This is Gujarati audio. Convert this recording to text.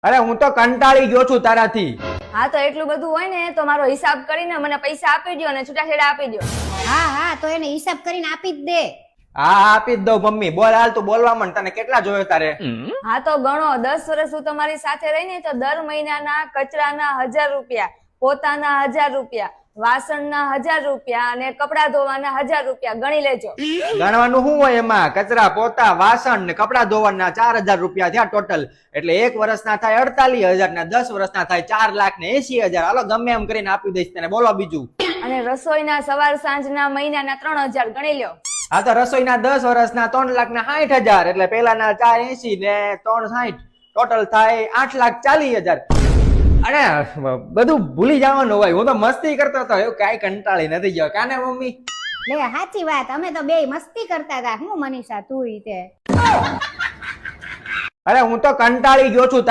અરે હું તો કંટાળી ગયો છું તારાથી. હા તો એટલું બધું હોય ને તો મારો હિસાબ કરીને મને પૈસા આપી દ્યો અને છૂટાછેડા આપી દ્યો. હા તો એને હિસાબ કરીને આપી જ દે. હા આપી જ દઉં મમ્મી. બોલ હાલ તું બોલવા માંડ. તને કેટલા જોયો તારે? હા તો ગણો 10 વર્ષ હું તમારી સાથે રહીને તો દર મહિનાના કચરાના 1000 રૂપિયા, પોતાના 1000 રૂપિયા, વાસણના 1000 રૂપિયા અને કપડા ધોવાના 1000 રૂપિયા ગણી લેજો. ગણવાનું શું હોય એમાં? કચરા પોતા વાસણ ને કપડા ધોવાના 4000 રૂપિયા થયા ટોટલ. એટલે 1 વર્ષના થાય 48000 ના 10 વર્ષના થાય 4,80,000. હાલો ગમે એમ કરીને આપી દઈશ તને. બોલો બીજું. અને રસોઈના સવાર સાંજના મહિનાના 3000 ગણી લ્યો. હા તો રસોઈના 10 વર્ષના 3,60,000 એટલે પેલાના 480 ને 360 ટોટલ થાય 8,40,000. અરે બધું ભૂલી જવાનું હોય. હું તો મસ્તી કરતો હતો. એવું કઈ કંટાળી નથી ગયો કાને મમ્મી? લે સાચી વાત, અમે તો બેય મસ્તી કરતા હતા. હું મનીષા તું તે. અરે હું તો કંટાળી ગયો છું.